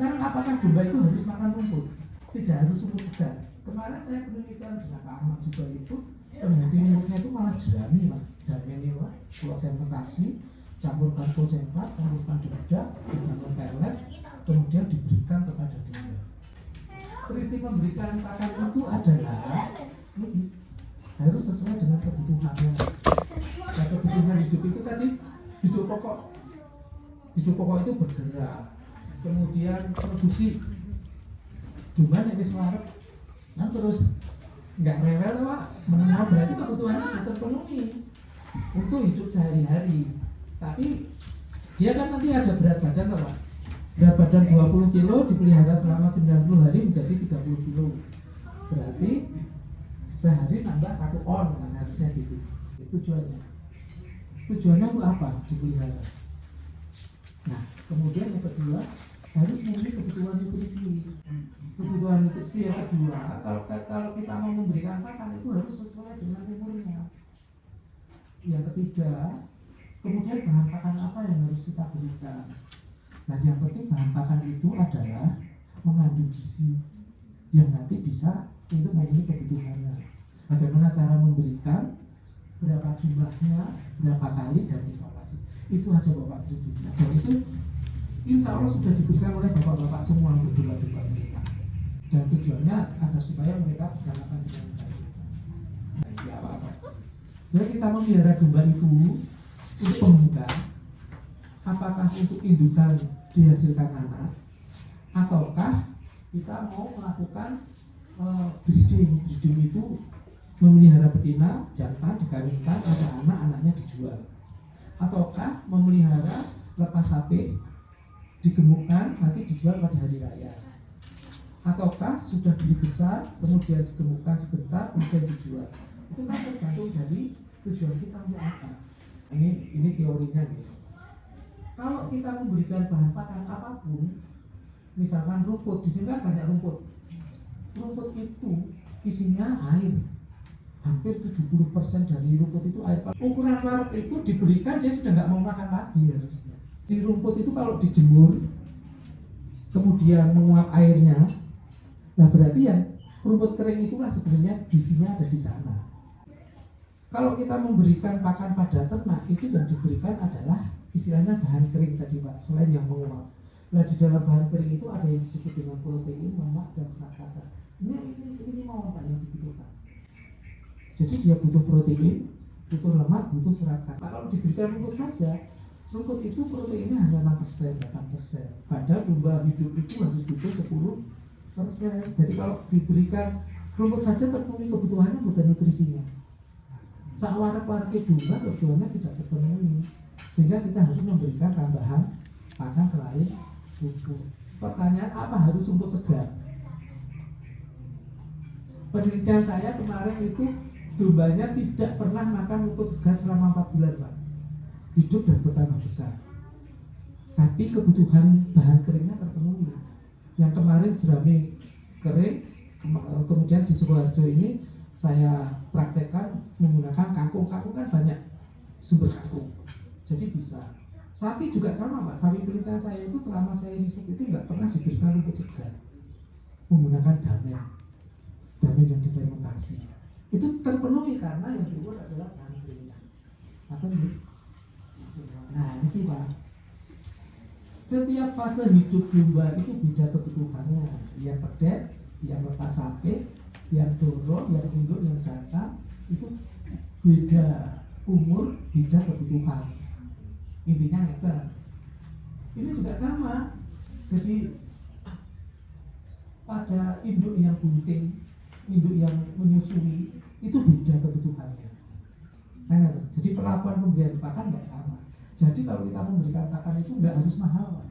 sekarang apakah domba itu harus makan rumput? Tidak harus rumput segar. Kemarin saya penelitian dengan Pak Ahmad juga itu, penghenti rumputnya itu malah jerami Pak. Dan ini Pak, kalau fermentasi, campurkan konsentrat, campurkan dedak, campurkan pelet, kemudian diberikan kepada domba. Prinsip memberikan pakan itu adalah harus sesuai dengan kebutuhannya. Nah, kebutuhan hidup itu tadi hidup pokok. Hidup pokok itu bergerak, kemudian produksi. Domba yang kesuarap, nah terus nggak rewel Pak, menengah berarti kebutuhannya sudah terpenuhi untuk hidup sehari-hari. Tapi dia kan nanti ada berat badan Pak. Berat badan 20 kilo dipelihara selama 90 hari menjadi 30 kilo. Berarti sehari nambah 1 on kan, harusnya gitu. Tujuannya. Tujuannya untuk apa? Dipelihara. Nah, kemudian yang kedua harus memenuhi kebutuhan nutrisi. Kebutuhan nutrisi yang kedua, kalau kita mau memberikan pakan itu harus sesuai dengan umurnya. Yang ketiga, kemudian bahan pakan apa yang harus kita berikan. Nah, yang penting bahan pakan itu adalah mengandung gizi yang nanti bisa untuk memenuhi kebutuhannya. Bagaimana cara memberikan, berapa jumlahnya, berapa kali, dan evaluasi. Itu aja Bapak prinsipnya. Dan itu insya Allah sudah diberikan oleh Bapak-Bapak semua untuk domba-domba mereka. Dan tujuannya agar supaya mereka bisa makan dengan baik. Nah, ini apa-apa. Jadi kita memelihara domba itu untuk pembuka, apakah untuk indukan dihasilkan anak, ataukah kita mau melakukan breeding. Breeding itu memelihara betina, jantan, dikawinkan, ada anak, anaknya dijual. Ataukah memelihara lepas sapi, digemukkan, nanti dijual pada hari raya. Ataukah sudah beli besar, kemudian digemukkan sebentar, kemudian dijual. Itu kan tergantung dari tujuan kita untuk apa. Ini teorinya gitu. Kalau kita memberikan bahan pakan apapun, misalkan rumput, di sini kan banyak rumput. Rumput itu isinya air. Hampir 70% dari rumput itu air. Ukuran larut itu diberikan, dia sudah nggak mau makan lagi harusnya. Di rumput itu kalau dijemur, kemudian menguap airnya, nah berarti yang rumput kering itulah sebenarnya gizinya ada di sana. Kalau kita memberikan pakan pada ternak, itu yang diberikan adalah istilahnya bahan kering tadi Pak, selain yang menguap. Nah di dalam bahan kering itu ada yang disebut dengan protein, lemak, dan serat kasar. Ini mau Pak yang dibutuhkan. Jadi dia butuh protein, butuh lemak, butuh serat kasar. Kalau diberikan rumput saja, rumput itu proteinnya hanya 6%, 8%. Padahal domba hidup itu harus butuh 10%. Jadi kalau diberikan rumput saja terpenuhi kebutuhannya, bukan nutrisinya. Sawarek-warek domba kebutuhannya tidak terpenuhi, sehingga kita harus memberikan tambahan pakan selain rumput. Pertanyaan, apa harus rumput segar? Penelitian saya kemarin itu dombanya tidak pernah makan rumput segar selama 4 bulan Pak. Hidup dan bertambah besar. Tapi kebutuhan bahan keringnya terpenuhi. Yang kemarin jerami kering, kemudian di Sukoharjo ini saya praktekkan menggunakan kangkung. Kangkung kan banyak sumber kangkung, jadi bisa. Sapi juga sama Pak. Sapi penelitian saya itu selama saya riset itu nggak pernah diberikan rumput segar, menggunakan damen yang difermentasi. Itu terpenuhi karena yang keluar adalah bahan keringnya. Atau ini. Nah ini Pak, setiap fase hidup domba itu beda kebutuhannya. Yang pedet, yang lepas sapi, yang dorong, yang induk, yang jantan, itu beda umur, beda kebutuhan. Intinya itu. Ini juga sama. Jadi pada induk yang bunting, induk yang menyusui, itu beda kebutuhannya. Nah, jadi perlakuan pemberian pakan nggak sama. Jadi kalau kita memberikan pakan itu nggak harus mahal.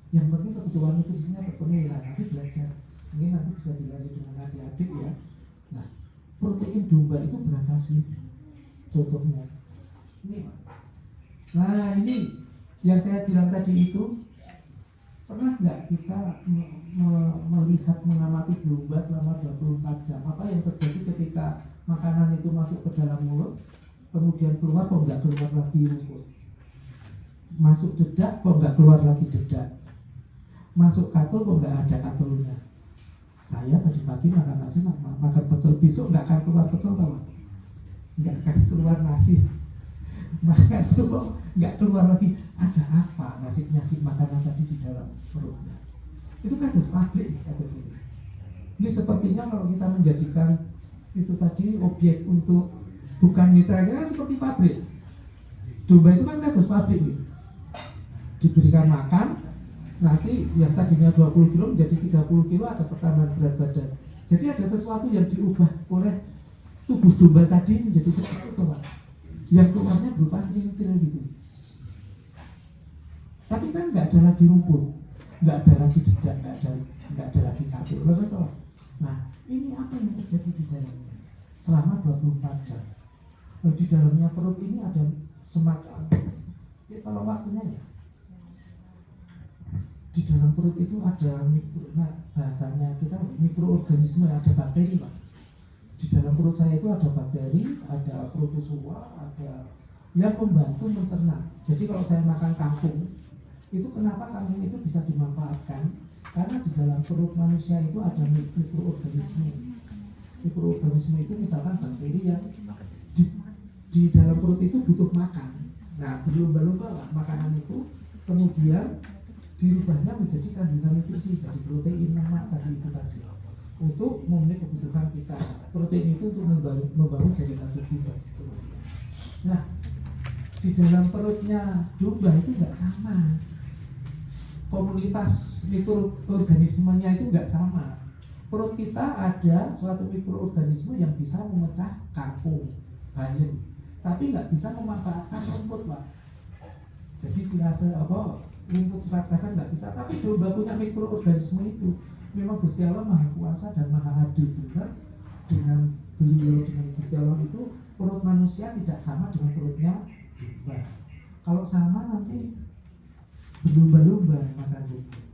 Yang penting kebutuhan nutrisinya terpenuhi. Nah, nanti belajar. Ini nanti bisa dilanjut dengan adik-adik ya. Nah, protein domba itu berapa sih? Contohnya ini. Nah ini yang saya bilang tadi itu, pernah nggak kita melihat mengamati domba selama 24 jam? Apa yang terjadi ketika makanan itu masuk ke dalam mulut, kemudian keluar, kok nggak keluar lagi rumput? Masuk dedak, kok nggak keluar lagi dedak? masuk katul kok nggak ada katulnya. Saya tadi pagi makan nasi, makan pecel, besok nggak akan keluar pecel tau, nggak akan keluar nasi. Makan itu kok nggak keluar lagi. Ada apa nasi makanan tadi di dalam perutnya? Itu kados pabrik, kados ini. Ini sepertinya kalau kita menjadikan itu tadi objek untuk bukan mitra, kan seperti pabrik. Domba itu kan kados pabrik gitu. Diberikan makan, nanti yang tadinya 20 kilo menjadi 30 kilo, ada pertambahan berat badan. Jadi ada sesuatu yang diubah oleh tubuh domba tadi menjadi seperti itu, Pak. Yang keluarnya berupa serintil gitu. Tapi kan nggak ada lagi rumput, nggak ada lagi jejak, nggak ada lagi kapur. Nah, ini apa yang terjadi di dalamnya selama 24 jam? Di dalamnya perut ini ada semacam, ya kalau waktunya ya, di dalam perut itu ada bahasanya kita mikroorganisme, ada bakteri, Pak. Di dalam perut saya itu ada bakteri, ada protozoa, ada yang membantu mencerna. Jadi kalau saya makan kangkung, itu kenapa kangkung itu bisa dimanfaatkan? Karena di dalam perut manusia itu ada mikroorganisme. Mikroorganisme itu misalkan bakteri yang di dalam perut itu butuh makan. Nah, berlomba-lomba makanan itu kemudian dirubahnya menjadi kandungan nutrisi, jadi protein, lemak tadi itu tadi, untuk memenuhi kebutuhan kita. Protein itu untuk membangun jaringan tubuh dan seterusnya. Nah, di dalam perutnya domba itu nggak sama. Komunitas mikroorganismenya itu nggak sama. Perut kita ada suatu mikroorganisme yang bisa memecah kangkung, bayam, tapi nggak bisa memanfaatkan rumput, Pak. Jadi rumput serat kasar nggak bisa, tapi domba punya mikroorganisme itu. Memang Gusti Allah Maha Kuasa dan Maha Adil, benar. Dengan beliau, dengan Gusti Allah itu perut manusia tidak sama dengan perutnya domba. Kalau sama nanti berlomba-lomba makan rumput.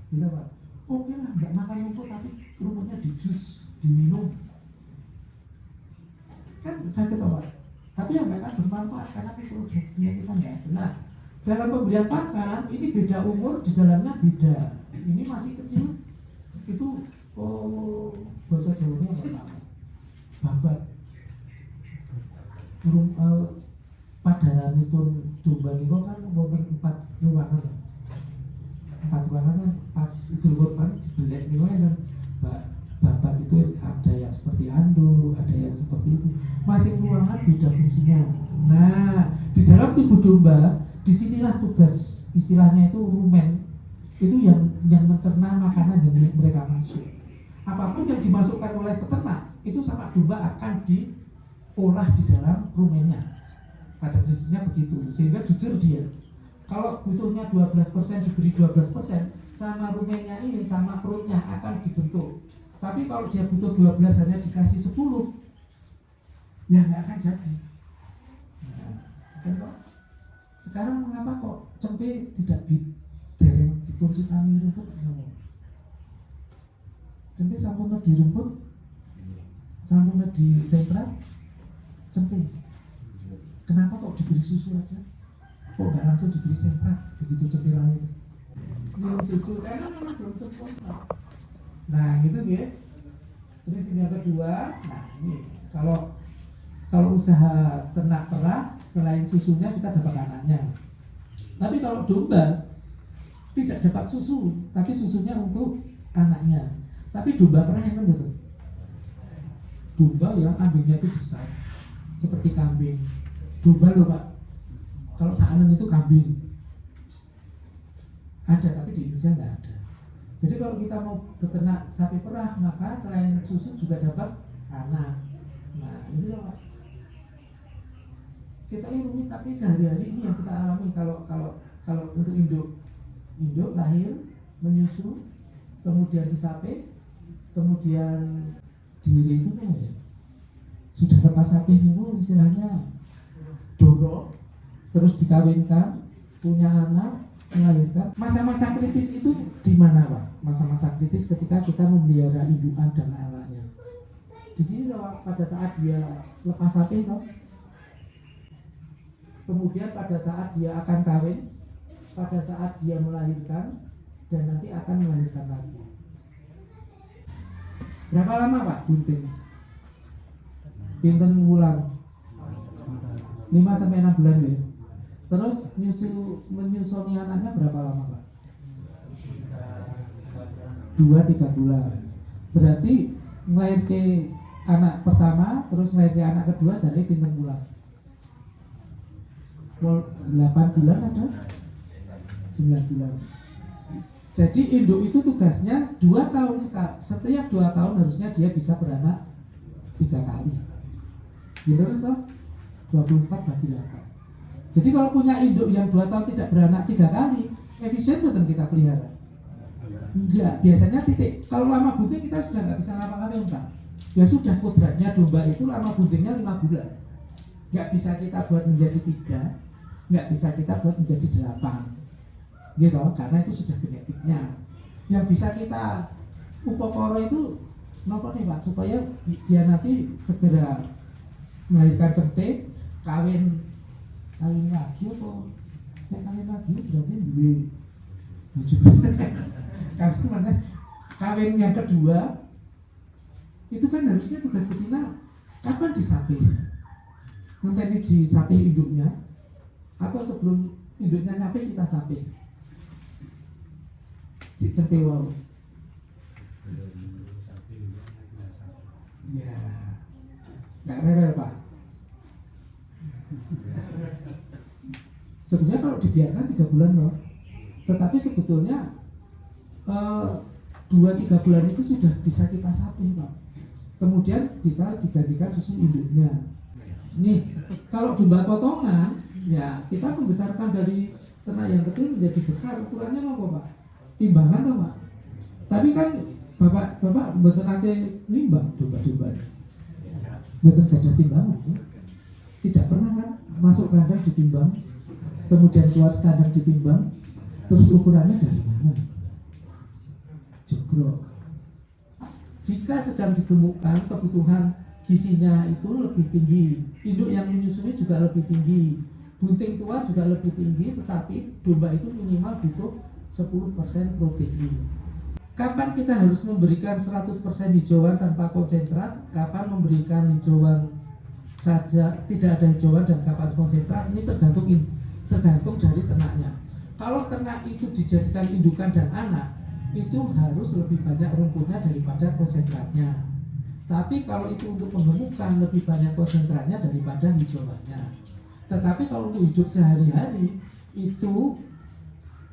Bila Pak, oke lah, nggak makan rumput tapi rumputnya di jus, diminum, kan sakit Pak. Tapi yang nggak akan bermanfaat karena mikroorganisme kita nggak benar. Dalam pemberian pakan ini beda umur, di dalamnya beda. Ini masih kecil, itu bahasa Jawanya apa? Babat. Pada pun domba itu kan wonten 4 ruangan. 4 ruangan kan pas itu korban dibelek nih kan babat itu ada yang seperti andu, ada yang seperti itu. Masing ruangan beda fungsinya. Nah, di dalam tubuh domba disinilah tugas, istilahnya itu rumen, itu yang mencerna makanan yang mereka masuk. Apapun yang dimasukkan oleh peternak itu sama domba akan diolah di dalam rumennya. Pada prinsipnya begitu, sehingga jujur dia. Kalau butuhnya 12% diberi 12%, sama rumennya ini sama perutnya akan dibentuk. Tapi kalau dia butuh 12 hanya dikasih 10, ya nggak akan jadi. Nah, kan kok sekarang mengapa kok cempe tidak dereng dikonsultani rumput? Cempe sampun di rumput, sampun di semprat, cempe. Kenapa kok diberi susu aja? Kok nggak langsung diberi semprat begitu cempe lahir? Minum susu karena memang belum sempurna. Nah, gitu ya. Terus yang kedua, nah ini kalau usaha ternak perah, selain susunya kita dapat anaknya. Tapi kalau domba tidak dapat susu, tapi susunya untuk anaknya. Tapi domba perah yang betul. Domba yang ambingnya itu besar, seperti kambing. Domba loh Pak. Kalau saanen itu kambing. Ada, tapi di Indonesia nggak ada. Jadi kalau kita mau beternak sapi perah, maka selain susu juga dapat anak. Nah, ini loh Pak. Kita ini rumit, tapi sehari-hari ini yang kita alami. Kalau untuk induk lahir, menyusu, kemudian disape, kemudian diri itu ya, sudah lepas sapi itu istilahnya dorong, terus dikawinkan, punya anak, melahirkan. Masa-masa kritis itu di mana Pak? Masa-masa kritis ketika kita memelihara indukan dan anaknya. Di sini loh, pada saat dia lepas sapi loh. Kemudian pada saat dia akan kawin, pada saat dia melahirkan, dan nanti akan melahirkan lagi. Berapa lama Pak bunting? Pinten wulan? 5 sampai 6 bulan ya. Terus menyusui anaknya berapa lama Pak? 2-3 bulan. Berarti melahirkan anak pertama, terus melahirkan anak kedua, jadi pinten bulan? 8 bulan ada? 9 bulan. Jadi induk itu tugasnya 2 tahun sekali. Setiap 2 tahun harusnya dia bisa beranak 3 kali. Benar toh? 24 bagi 8. Jadi kalau punya induk yang 2 tahun tidak beranak 3 kali, efisien betul kita pelihara? Enggak, biasanya titik. Kalau lama bunting kita sudah nggak bisa ngapa-ngapain Pak. Ya sudah, kodratnya domba itu lama buntingnya 5 bulan. Nggak bisa kita buat menjadi 3, nggak bisa kita buat menjadi 8. Gitu, karena itu sudah genetiknya. Yang bisa kita upokoro itu nopo nih Pak, supaya dia nanti segera melahirkan cempe, kawin lagi apa? Kawin lagi berarti duwe kawin mana? Kawin yang kedua itu kan harusnya tugas betina kapan disapi? Nanti disapi induknya atau sebelum induknya nyampe kita sapi? Si cempe wau. Ya, nggak rewel Pak. Sebenarnya kalau dibiarkan 3 bulan loh, tetapi sebetulnya 2-3 bulan itu sudah bisa kita sapi Pak. Kemudian bisa digantikan susu induknya. Nih, kalau domba potongan, ya kita membesarkan dari ternak yang kecil menjadi besar. Ukurannya apa Pak? Timbangan toh Pak. Tapi kan Bapak mboten nate nimbang domba-domba. Mboten gadah timbangan. Ya? Tidak pernah kan masuk kandang ditimbang, kemudian keluar kandang ditimbang, terus ukurannya dari mana? Jogrok. Jika sedang digemukkan, kebutuhan gizinya itu lebih tinggi, induk yang menyusui juga lebih tinggi, bunting tua juga lebih tinggi, tetapi domba itu minimal butuh 10% protein. Kapan kita harus memberikan 100% hijauan tanpa konsentrat, kapan memberikan hijauan saja, tidak ada hijauan, dan kapan konsentrat, ini tergantung dari ternaknya. Kalau ternak itu dijadikan indukan dan anak, itu harus lebih banyak rumputnya daripada konsentratnya. Tapi kalau itu untuk penggemukan, lebih banyak konsentratnya daripada hijauannya. Tetapi kalau untuk hidup sehari-hari, itu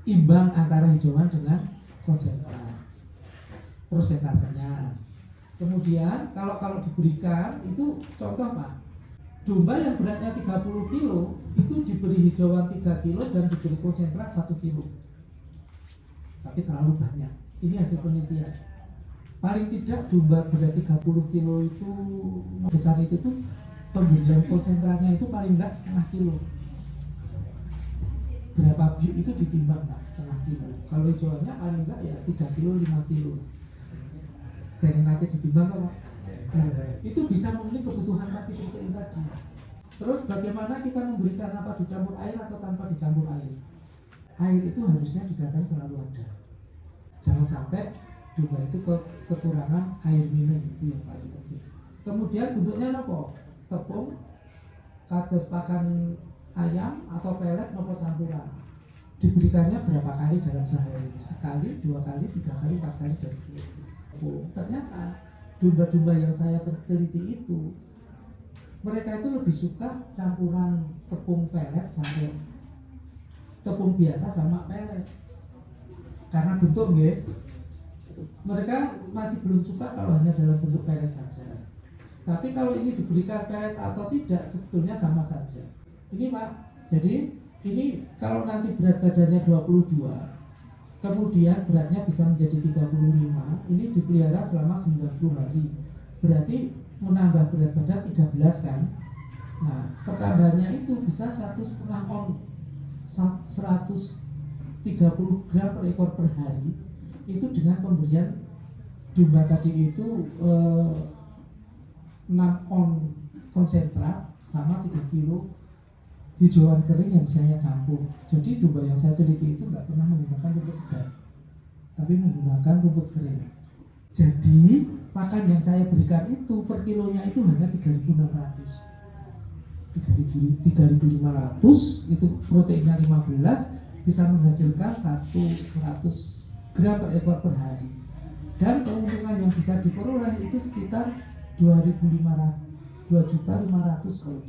imbang antara hijauan dengan konsentrat persentasenya. Kemudian kalau diberikan itu contoh Pak, domba yang beratnya 30 kilo itu diberi hijauan 3 kilo dan diberi konsentrat 1 kilo, tapi terlalu banyak. Ini hasil penelitian. Paling tidak domba berat 30 kilo itu besar itu tuh pemberian konsentratnya itu paling enggak setengah kilo. Berapa biuk itu ditimbang Pak? Setengah kilo. Kalau hijauannya paling enggak ya 3 kilo 5 kilo. Dan nanti ditimbang kan Pak? Nah, itu bisa memenuhi kebutuhan tadi protein tadi. Terus bagaimana kita memberikan apa dicampur air atau tanpa dicampur air? Air itu harusnya di kandang selalu ada. Jangan sampai domba itu kekurangan air minum, itu yang paling penting. Kemudian bentuknya apa? Tepung, kados pakan ayam atau pelet nopo campuran. Diberikannya berapa kali dalam sehari? Sekali, 2 kali, 3 kali, 4 kali, dan seterusnya. Ternyata domba-domba yang saya teliti itu mereka itu lebih suka campuran tepung pelet sampai tepung biasa sama pelet. Karena bentuk mereka masih belum suka kalau hanya dalam bentuk pelet saja. Tapi kalau ini diberikan pelet atau tidak sebetulnya sama saja. Ini Pak, jadi ini kalau nanti berat badannya 22, kemudian beratnya bisa menjadi 35, ini dipelihara selama 90 hari. Berarti menambah berat badan 13 kan. Nah, pertambahannya itu bisa 1,5 on, 130 gram per ekor per hari. Itu dengan pemberian domba tadi itu 6 on konsentrat sama 3 kilo hijauan kering yang saya campur. Jadi domba yang saya teliti itu nggak pernah menggunakan rumput segar. tapi menggunakan rumput kering. Jadi pakan yang saya berikan itu per kilonya itu hanya 3.600, 3.500 itu proteinnya 15, bisa menghasilkan 100 gram per ekor per hari, dan keuntungan yang bisa diperoleh itu sekitar 2.500, 2.500.000 kalau